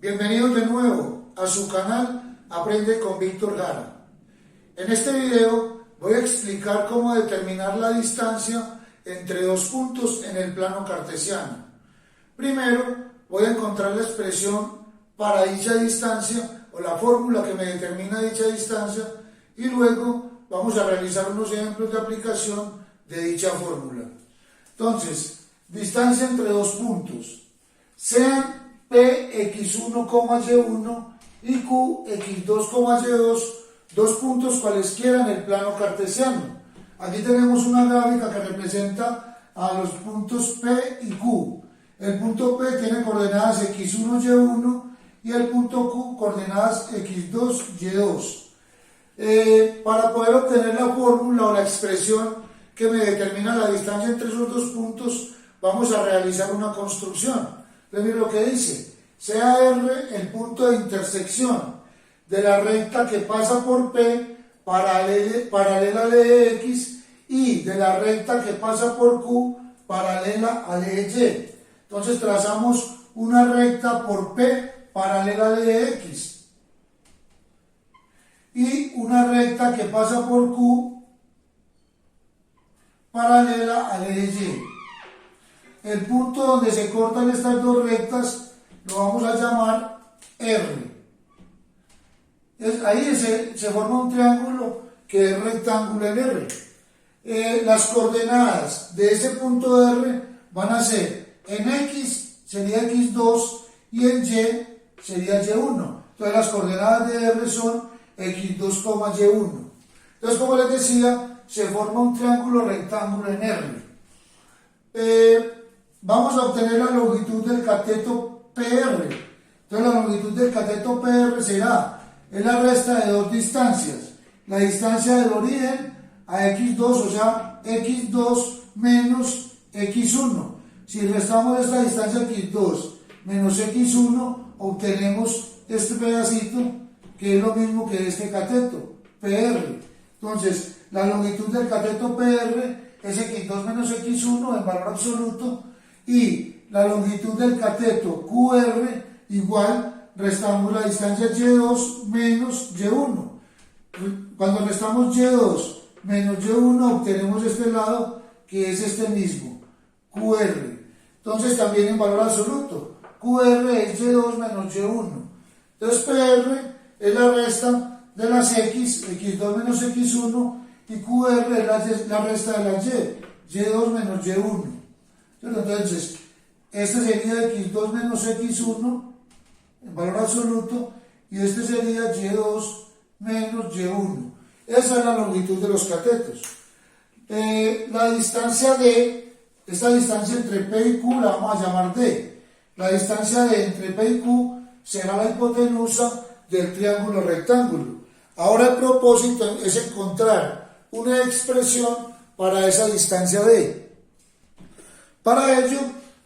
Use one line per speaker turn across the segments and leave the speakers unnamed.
Bienvenidos de nuevo a su canal Aprende con Víctor Jara. En este video voy a explicar cómo determinar la distancia entre dos puntos en el plano cartesiano. Primero voy a encontrar la expresión para dicha distancia o la fórmula que me determina dicha distancia y luego vamos a realizar unos ejemplos de aplicación de dicha fórmula. Entonces, distancia entre dos puntos, sean P x1, y1 y Q x2, y2, dos puntos cualesquiera en el plano cartesiano. Aquí tenemos una gráfica que representa a los puntos P y Q. El punto P tiene coordenadas x1, y1 y el punto Q coordenadas x2, y2. Para poder obtener la fórmula o la expresión que me determina la distancia entre esos dos puntos, vamos a realizar una construcción. Entonces, miren lo que dice: sea R el punto de intersección de la recta que pasa por P paralela al eje X y de la recta que pasa por Q paralela al eje Y. Entonces trazamos una recta por P paralela al eje X y una recta que pasa por Q paralela al eje Y. El punto donde se cortan estas dos rectas lo vamos a llamar R. Ahí se forma un triángulo que es rectángulo en R. Las coordenadas de ese punto R van a ser: en X sería x2 y en Y sería y1. Entonces las coordenadas de R son x2, y1. Entonces, como les decía, se forma un triángulo rectángulo en R. Vamos a obtener la longitud del cateto PR. Entonces la longitud del cateto PR es la resta de dos distancias. La distancia del origen a x2, o sea, x2 menos x1. Si restamos esta distancia x2 menos x1, obtenemos este pedacito que es lo mismo que este cateto, PR. Entonces, la longitud del cateto PR es x2 menos x1 en valor absoluto, y la longitud del cateto QR igual, restamos la distancia y2 menos y1. Cuando restamos y2 menos y1 obtenemos este lado que es este mismo, QR. Entonces también en valor absoluto, QR es y2 menos y1. Entonces PR es la resta de las x, x2 menos x1, y QR es la resta de la y2 menos y1. Entonces, este sería x2 menos x1 en valor absoluto, y este sería y2 menos y1. Esa es la longitud de los catetos. La distancia D, esta distancia entre P y Q la vamos a llamar D. La distancia D entre P y Q será la hipotenusa del triángulo rectángulo. Ahora el propósito es encontrar una expresión para esa distancia D. Para ello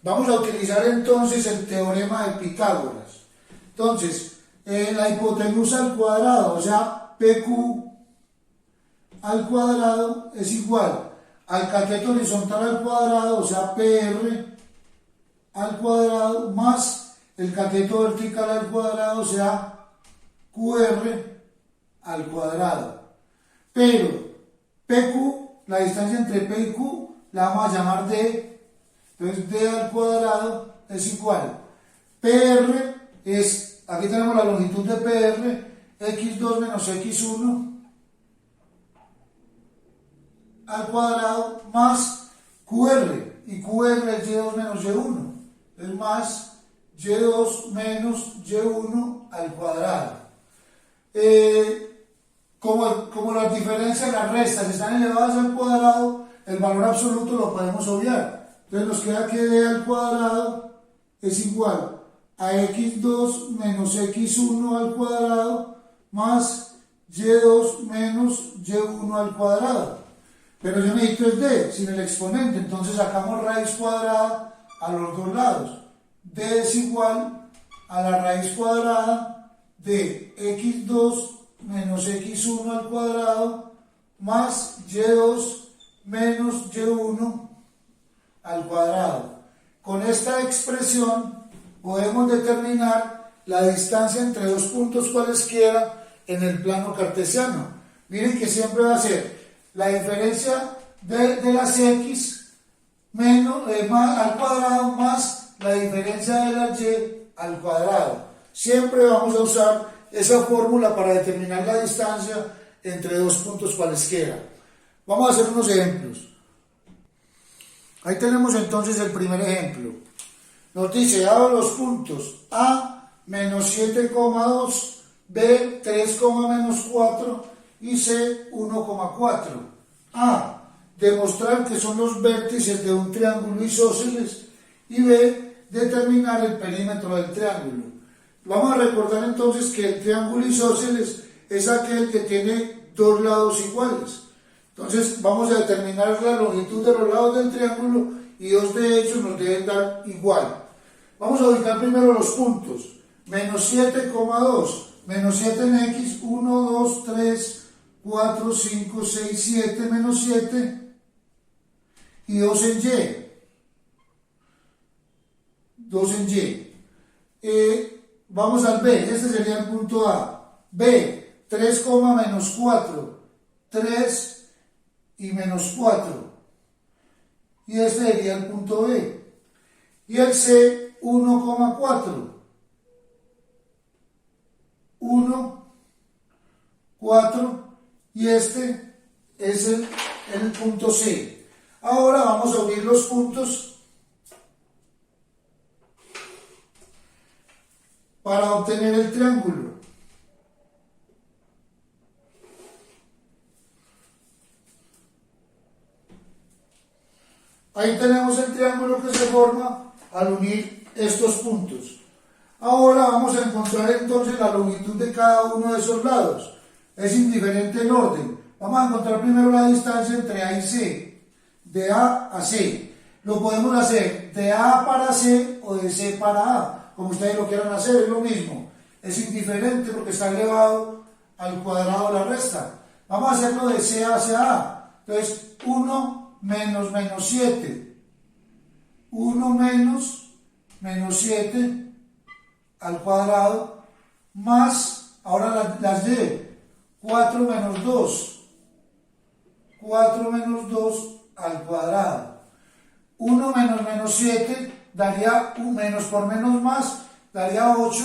vamos a utilizar entonces el teorema de Pitágoras. Entonces, la hipotenusa al cuadrado, o sea, PQ al cuadrado es igual al cateto horizontal al cuadrado, o sea, PR al cuadrado, más el cateto vertical al cuadrado, o sea, QR al cuadrado. Pero PQ, la distancia entre P y Q, la vamos a llamar D. Entonces D al cuadrado es igual. PR es, aquí tenemos la longitud de PR, x2 menos x1 al cuadrado, más QR, y QR es y2 menos y1, es más y2 menos y1 al cuadrado. Como las diferencias, las restas están elevadas al cuadrado, el valor absoluto lo podemos obviar. Entonces nos queda que D al cuadrado es igual a x2 menos x1 al cuadrado más y2 menos y1 al cuadrado. Pero yo necesito es D sin el exponente, entonces sacamos raíz cuadrada a los dos lados. D es igual a la raíz cuadrada de x2 menos x1 al cuadrado más y2 menos y1 al cuadrado. Con esta expresión podemos determinar la distancia entre dos puntos cualesquiera en el plano cartesiano. Miren que siempre va a ser la diferencia de las x menos, al cuadrado más la diferencia de las y al cuadrado. Siempre vamos a usar esa fórmula para determinar la distancia entre dos puntos cualesquiera. Vamos a hacer unos ejemplos. Ahí tenemos entonces el primer ejemplo. Nos dice, dado los puntos A menos 7,2, B 3, menos 4 y C 1,4. A, demostrar que son los vértices de un triángulo isósceles, y B, determinar el perímetro del triángulo. Vamos a recordar entonces que el triángulo isósceles es aquel que tiene dos lados iguales. Entonces vamos a determinar la longitud de los lados del triángulo y dos de ellos nos deben dar igual. Vamos a ubicar primero los puntos. Menos 7,2, menos 7 en X, 1, 2, 3, 4, 5, 6, 7, menos 7 y 2 en Y. 2 en Y. Vamos al B, este sería el punto A. B, 3, menos 4, 3 y menos 4. Y este sería el punto B. Y el C, 1,4. 1, 4. Y este es el punto C. Ahora vamos a unir los puntos para obtener el triángulo. Ahí tenemos el triángulo que se forma al unir estos puntos. Ahora vamos a encontrar entonces la longitud de cada uno de esos lados. Es indiferente el orden. Vamos a encontrar primero la distancia entre A y C, de A a C. Lo podemos hacer de A para C o de C para A, como ustedes lo quieran hacer, es lo mismo. Es indiferente porque está elevado al cuadrado de la resta. Vamos a hacerlo de C hacia A. Entonces, 1 menos menos 7. 1 menos 7 al cuadrado, más, ahora las Y, 4 menos 2. 4 menos 2 al cuadrado. 1 menos menos 7 daría menos por menos más, daría 8,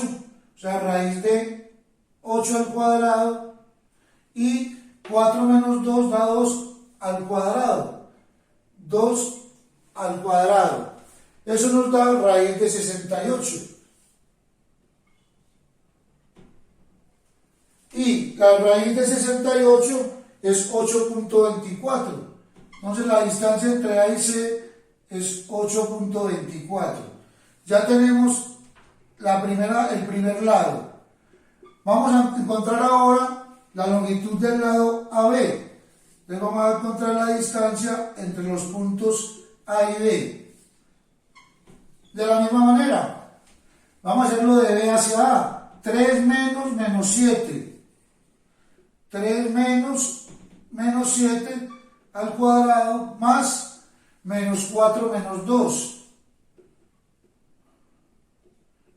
o sea, raíz de 8 al cuadrado, y 4 menos 2 da 2 al cuadrado, 2 al cuadrado. Eso nos da raíz de 68. Y la raíz de 68 es 8.24. Entonces la distancia entre A y C es 8.24. Ya tenemos el primer lado. Vamos a encontrar ahora la longitud del lado AB. Entonces vamos a encontrar la distancia entre los puntos A y B. De la misma manera, vamos a hacerlo de B hacia A. 3 menos menos 7. 3 menos menos 7 al cuadrado, más menos 4 menos 2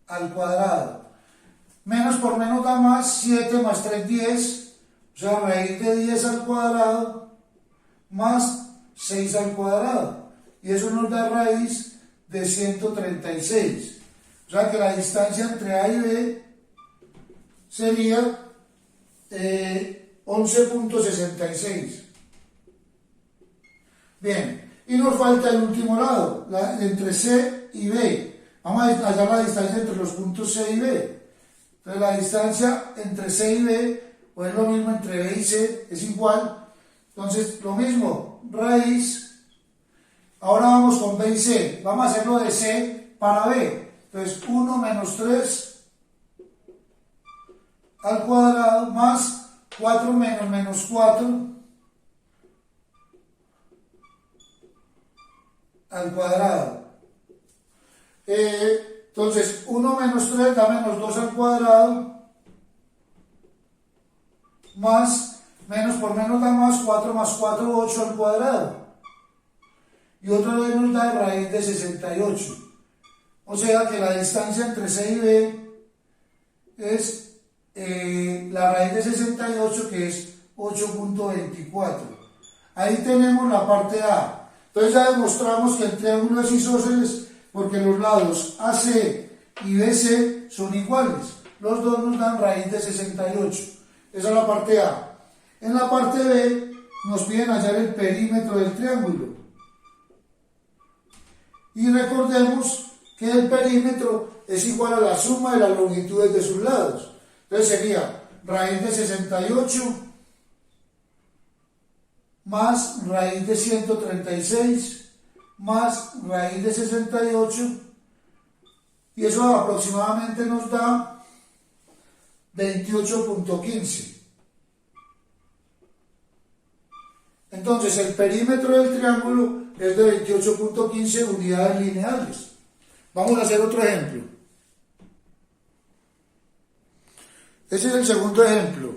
al cuadrado. Menos por menos da más, 7 más 3, 10, o sea, raíz de 10 al cuadrado, más 6 al cuadrado. Y eso nos da raíz de 136. O sea que la distancia entre A y B sería 11.66. Bien, y nos falta el último lado, entre C y B. Vamos a hallar la distancia entre los puntos C y B. Entonces la distancia entre C y B, o es lo mismo entre B y C, es igual. Entonces lo mismo, raíz. Ahora vamos con B y C. Vamos a hacerlo de C para B. Entonces 1 menos 3 al cuadrado, más 4 menos menos 4 al cuadrado. Entonces 1 menos 3 da menos 2 al cuadrado, más menos por menos da más, 4 más 4, 8 al cuadrado. Y otra vez nos da raíz de 68. O sea que la distancia entre C y B es la raíz de 68, que es 8.24. Ahí tenemos la parte A. Entonces ya demostramos que el triángulo es isósceles porque los lados AC y BC son iguales. Los dos nos dan raíz de 68. Esa es la parte A. En la parte B nos piden hallar el perímetro del triángulo. Y recordemos que el perímetro es igual a la suma de las longitudes de sus lados. Entonces sería raíz de 68 más raíz de 136 más raíz de 68, y eso aproximadamente nos da 28.15. Entonces el perímetro del triángulo es de 28.15 unidades lineales. Vamos a hacer otro ejemplo. Ese es el segundo ejemplo.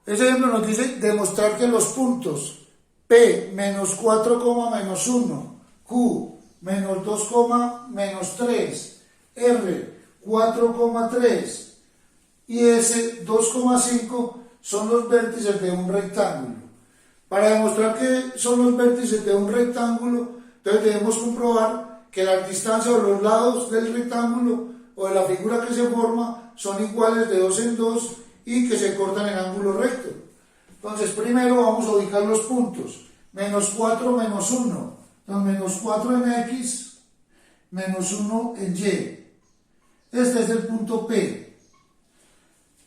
Ese ejemplo nos dice demostrar que los puntos P menos 4, menos 1, Q menos 2, menos 3, R 4,3 y S 2,5 son los vértices de un rectángulo. Para demostrar que son los vértices de un rectángulo, entonces debemos comprobar que las distancias o los lados del rectángulo o de la figura que se forma son iguales de 2 en 2 y que se cortan en ángulo recto. Entonces primero vamos a ubicar los puntos. Menos 4, menos 1. Entonces menos 4 en X, menos 1 en Y. Este es el punto P.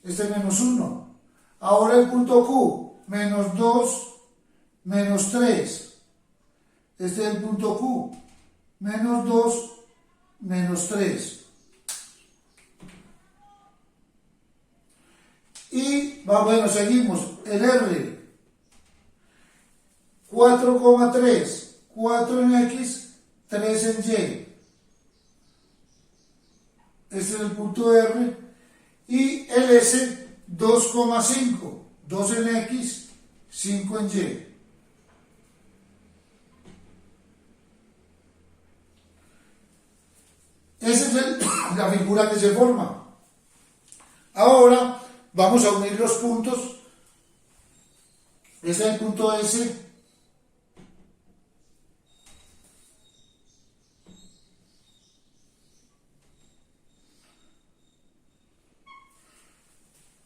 Este es menos 1. Ahora el punto Q. Menos 2, menos 3. Este es el punto Q. Menos 2, menos 3. Y bueno, seguimos. El R. 4,3. 4 en X, 3 en Y. Este es el punto R. Y el S, 2,5. 2 en X, 5 en Y. Esa es la figura que se forma. Ahora vamos a unir los puntos. Ese es el punto S.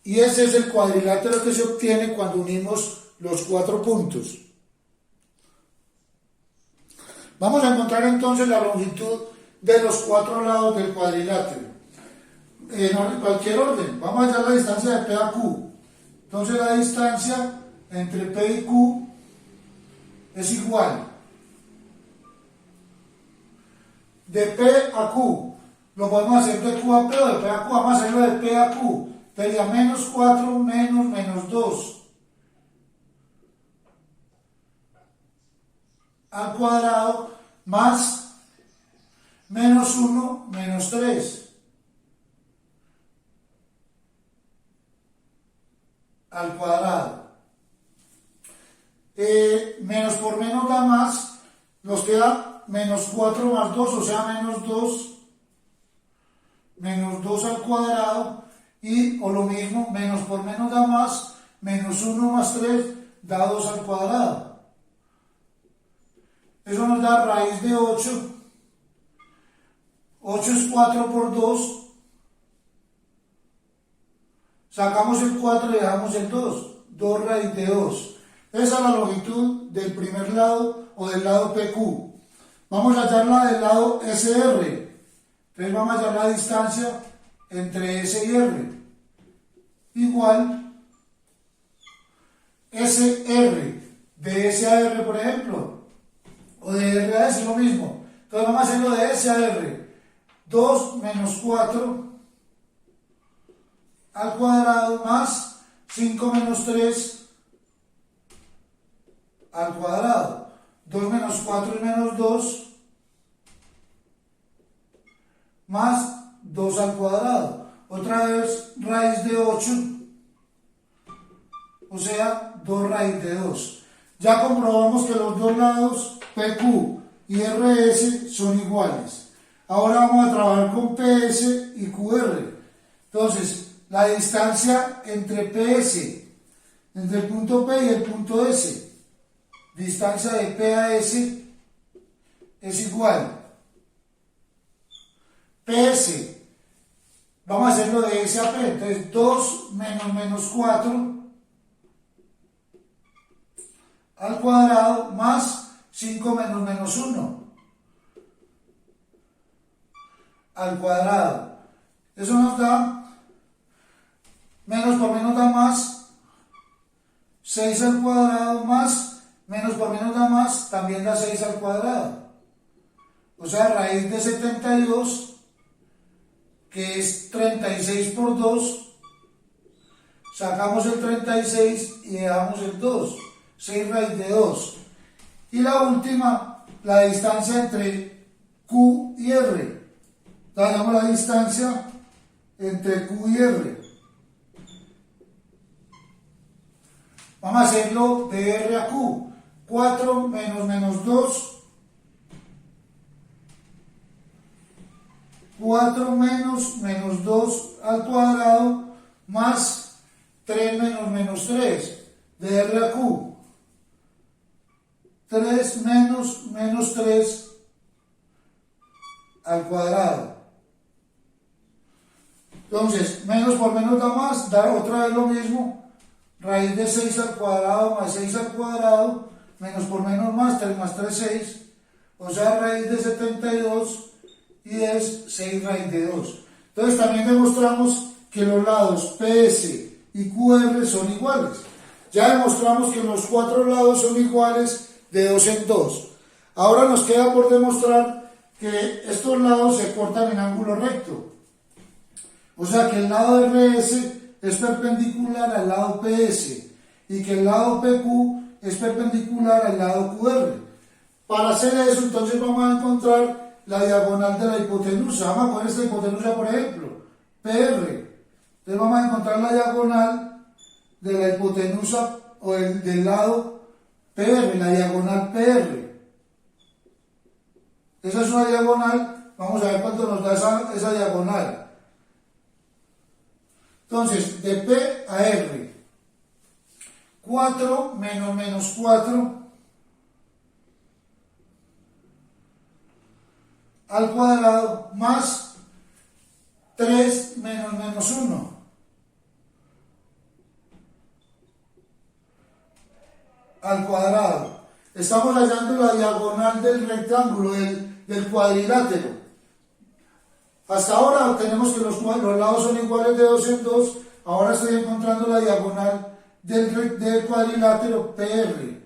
Y ese es el cuadrilátero que se obtiene cuando unimos los 4 puntos. Vamos a encontrar entonces la longitud de los 4 lados del cuadrilátero. En cualquier orden. Vamos a hallar la distancia de P a Q. Entonces la distancia entre P y Q es igual. De P a Q. Lo podemos hacer de Q a P o de P a Q. Vamos a hacerlo de P a Q. Sería menos 4 menos 2 al cuadrado más menos 1 menos 3 al cuadrado. Menos por menos da más, nos queda menos 4 más 2, o sea menos 2 al cuadrado. Y, o lo mismo, menos por menos da más, menos 1 más 3 da 2 al cuadrado. Eso nos da raíz de 8. 8 es 4 por 2. Sacamos el 4 y dejamos el 2. 2 raíz de 2. Esa es la longitud del primer lado o del lado PQ. Vamos a hallarla del lado SR. Entonces vamos a hallar la distancia entre S y R. Igual SR. De S a R, por ejemplo. O de R a S, lo mismo. Entonces vamos a hacerlo de S a R. 2 menos 4 al cuadrado más 5 menos 3 al cuadrado. 2 menos 4 y menos 2 más 2 al cuadrado. Otra vez raíz de 8, o sea 2 raíz de 2. Ya comprobamos que los dos lados PQ y RS son iguales. Ahora vamos a trabajar con PS y QR. Entonces, la distancia entre PS, entre el punto P y el punto S. Distancia de P a S es igual. PS, vamos a hacerlo de S a P, entonces 2 menos menos 4 al cuadrado más 5 menos menos 1 al cuadrado. Eso nos da, menos por menos da más, 6 al cuadrado más, menos por menos da más, también da 6 al cuadrado. O sea, raíz de 72, que es 36 por 2, sacamos el 36 y dejamos el 2, 6 raíz de 2. Y la última, la distancia entre Q y R. Damos la distancia entre Q y R. Vamos a hacerlo de R a Q. 4 menos menos 2. 4 menos menos 2 al cuadrado más 3 menos menos 3 de R a Q. 3 menos menos 3 al cuadrado. Entonces, menos por menos da más, da otra vez lo mismo. Raíz de 6 al cuadrado más 6 al cuadrado, menos por menos más, 3 más 3, 6. O sea, raíz de 72 y es 6 raíz de 2. Entonces también demostramos que los lados PS y QR son iguales. Ya demostramos que los cuatro lados son iguales de 2 en 2. Ahora nos queda por demostrar que estos lados se cortan en ángulo recto. O sea que el lado RS es perpendicular al lado PS y que el lado PQ es perpendicular al lado QR. Para hacer eso, entonces vamos a encontrar la diagonal de la hipotenusa. Vamos a poner esta hipotenusa, por ejemplo, PR. Entonces vamos a encontrar la diagonal de la hipotenusa o del lado PR, la diagonal PR. Esa es una diagonal, vamos a ver cuánto nos da esa diagonal. Entonces, de P a R, 4 menos menos 4 al cuadrado más 3 menos menos 1 al cuadrado. Estamos hallando la diagonal del rectángulo, del cuadrilátero. Hasta ahora tenemos que los lados son iguales de 2 en 2. Ahora estoy encontrando la diagonal del cuadrilátero PR.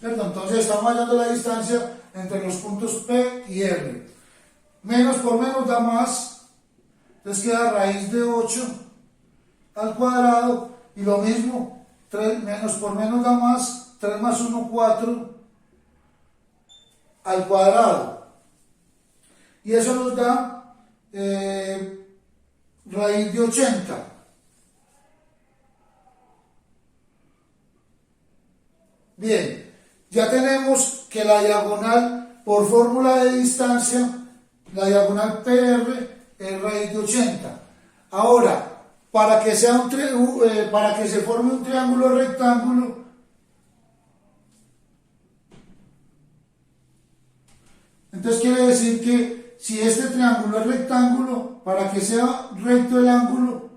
¿Cierto? Entonces estamos hallando la distancia entre los puntos P y R. Menos por menos da más. Entonces queda raíz de 8 al cuadrado. Y lo mismo, 3, menos por menos da más. 3 más 1, 4 al cuadrado. Y eso nos da raíz de 80. Bien, ya tenemos que la diagonal por fórmula de distancia, la diagonal PR es raíz de 80. Ahora, para que se forme un triángulo rectángulo, entonces quiere decir que si este triángulo es rectángulo, para que sea recto el ángulo,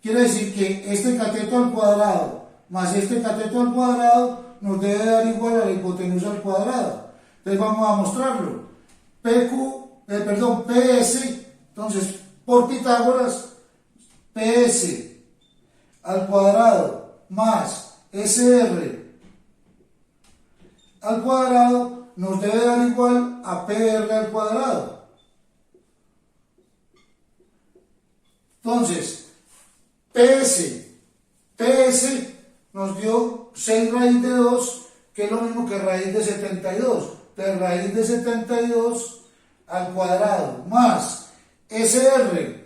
quiere decir que este cateto al cuadrado más este cateto al cuadrado nos debe dar igual a la hipotenusa al cuadrado. Entonces vamos a mostrarlo. PS, entonces por Pitágoras, PS al cuadrado más SR al cuadrado nos debe dar igual a PR al cuadrado. Entonces, PS nos dio 6 raíz de 2, que es lo mismo que raíz de 72. Entonces, raíz de 72 al cuadrado, más SR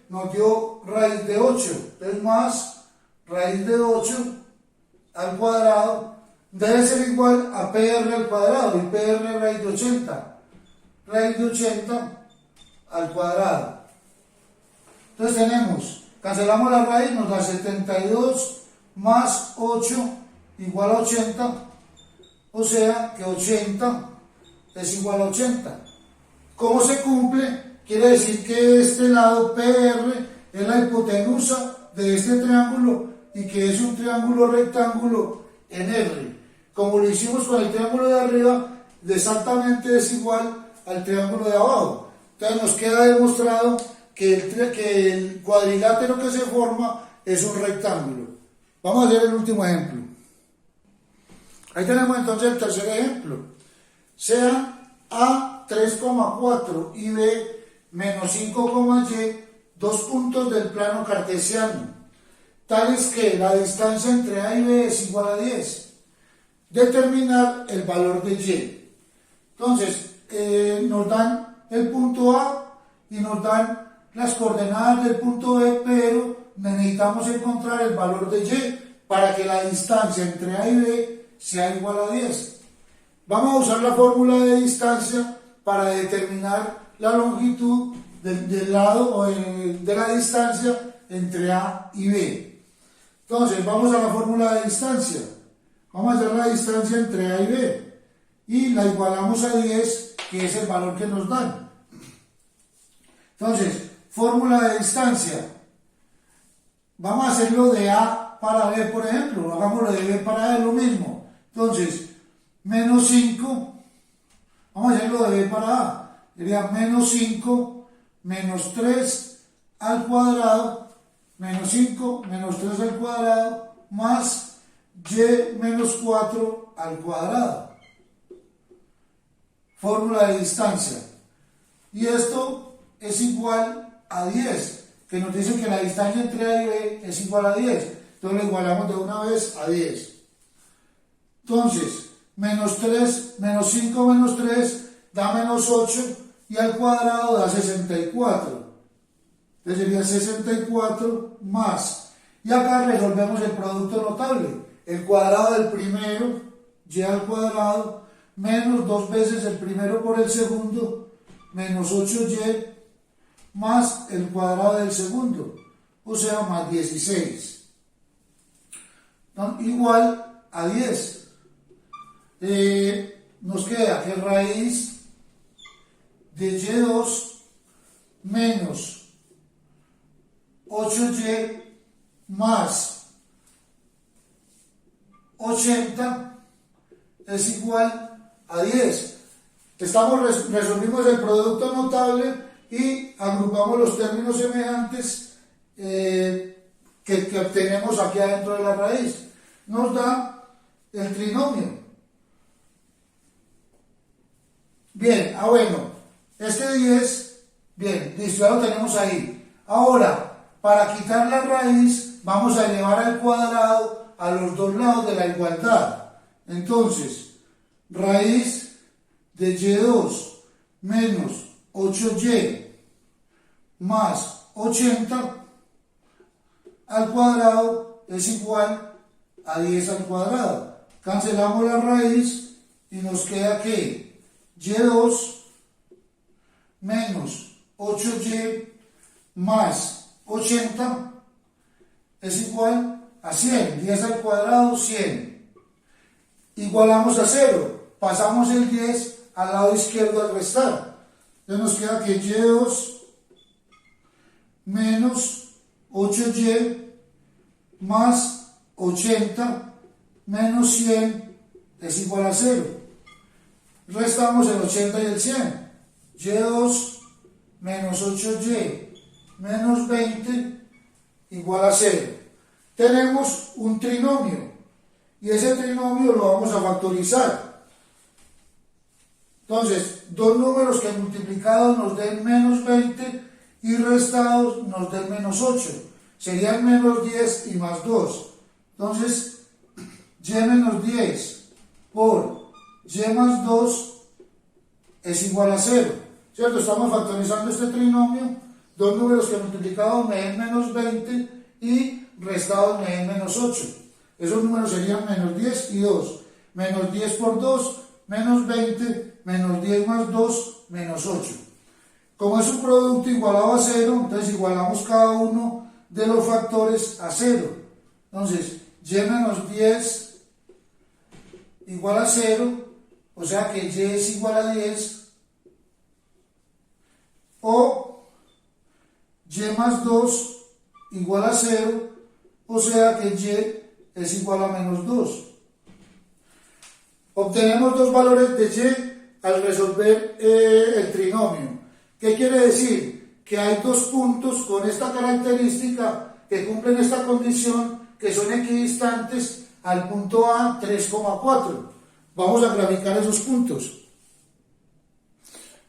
nos dio raíz de 8. Entonces, más raíz de 8 al cuadrado debe ser igual a PR al cuadrado, y PR raíz de 80. Raíz de 80 al cuadrado. Entonces tenemos, cancelamos la raíz, nos da 72 más 8 igual a 80, o sea que 80 es igual a 80. ¿Cómo se cumple? Quiere decir que este lado PR es la hipotenusa de este triángulo y que es un triángulo rectángulo en R. Como lo hicimos con el triángulo de arriba, exactamente es igual al triángulo de abajo. Entonces nos queda demostrado que el cuadrilátero que se forma es un rectángulo. Vamos a hacer el último ejemplo. Ahí tenemos entonces el tercer ejemplo. Sea A 3,4 y B menos 5,y, dos puntos del plano cartesiano, tales que la distancia entre A y B es igual a 10. Determinar el valor de y. Entonces, nos dan el punto A y nos dan las coordenadas del punto B, pero necesitamos encontrar el valor de y para que la distancia entre A y B sea igual a 10. Vamos a usar la fórmula de distancia para determinar la longitud del lado o de la distancia entre A y B. Entonces, vamos a la fórmula de distancia. Vamos a hacer la distancia entre A y B y la igualamos a 10, que es el valor que nos dan. Entonces, fórmula de distancia. Vamos a hacerlo de A para B, por ejemplo. Hagámoslo de B para A, lo mismo. Entonces, menos 5. Vamos a hacerlo de B para A. Sería menos 5 menos 3 al cuadrado. Menos 5 menos 3 al cuadrado más y menos 4 al cuadrado. Fórmula de distancia. Y esto es igual a 10, que nos dice que la distancia entre A y B es igual a 10. Entonces lo igualamos de una vez a 10. Entonces, menos 3, menos 5 menos 3 da menos 8 y al cuadrado da 64. Entonces sería 64 más. Y acá resolvemos el producto notable. El cuadrado del primero, y al cuadrado, menos 2 veces el primero por el segundo, menos 8y, más el cuadrado del segundo, o sea, más 16. Igual a 10. Nos queda que raíz de y2 menos 8y más 80 es igual a 10. Resolvimos el producto notable y agrupamos los términos semejantes que obtenemos aquí adentro de la raíz. Nos da el trinomio. Bien, bueno, este 10, bien, listo, ya lo tenemos ahí. Ahora, para quitar la raíz, vamos a elevar al cuadrado a los dos lados de la igualdad. Entonces, raíz de y2 menos 8y más 80 al cuadrado es igual a 10 al cuadrado. Cancelamos la raíz y nos queda que y2 menos 8y más 80 es igual a 100, 10 al cuadrado, 100. Igualamos a 0, pasamos el 10 al lado izquierdo al restar. Entonces nos queda que y2 menos 8y más 80 menos 100 es igual a 0. Restamos el 80 y el 100. y2 menos 8y menos 20 igual a 0. Tenemos un trinomio y ese trinomio lo vamos a factorizar. Entonces, dos números que multiplicados nos den menos 20 y restados nos den menos 8. Serían menos 10 y más 2. Entonces, y menos 10 por y más 2 es igual a 0. ¿Cierto? Estamos factorizando este trinomio. Dos números que multiplicados me den menos 20 y restados me den menos 8. Esos números serían menos 10 y 2. Menos 10 por 2, menos 20, menos 10 más 2, menos 8. Como es un producto igualado a cero, entonces igualamos cada uno de los factores a cero. Entonces, y menos 10 igual a 0, o sea que y es igual a 10, o y más 2 igual a 0, o sea que y es igual a menos 2. Obtenemos dos valores de y al resolver el trinomio. ¿Qué quiere decir? Que hay dos puntos con esta característica que cumplen esta condición, que son equidistantes al punto A 3,4. Vamos a graficar esos puntos.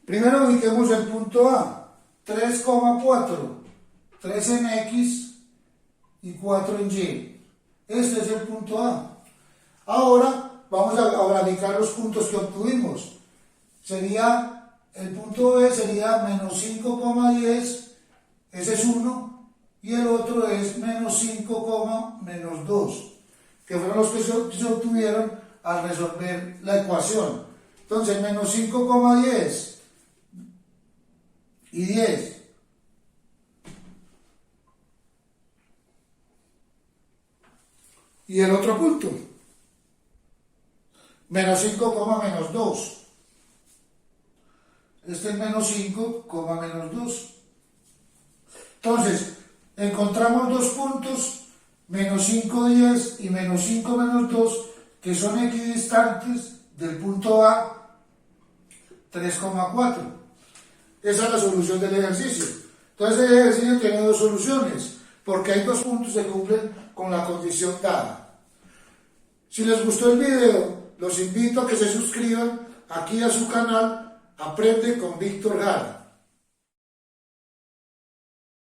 Primero ubiquemos el punto A, 3,4, 3 en X y 4 en Y. Este es el punto A. Ahora vamos a graficar los puntos que obtuvimos. El punto B sería menos 5,10, ese es 1, y el otro es menos 5, menos 2, que fueron los que se obtuvieron al resolver la ecuación. Entonces, menos 5,10 y 10. Y el otro punto, menos 5, menos 2. Este es menos 5, menos 2. Entonces, encontramos dos puntos, menos 5, 10 y menos 5, menos 2, que son equidistantes del punto A 3,4. Esa es la solución del ejercicio. Entonces, el ejercicio tiene dos soluciones, porque hay dos puntos que cumplen con la condición dada. Si les gustó el video, los invito a que se suscriban aquí a su canal Aprende con Víctor Jara.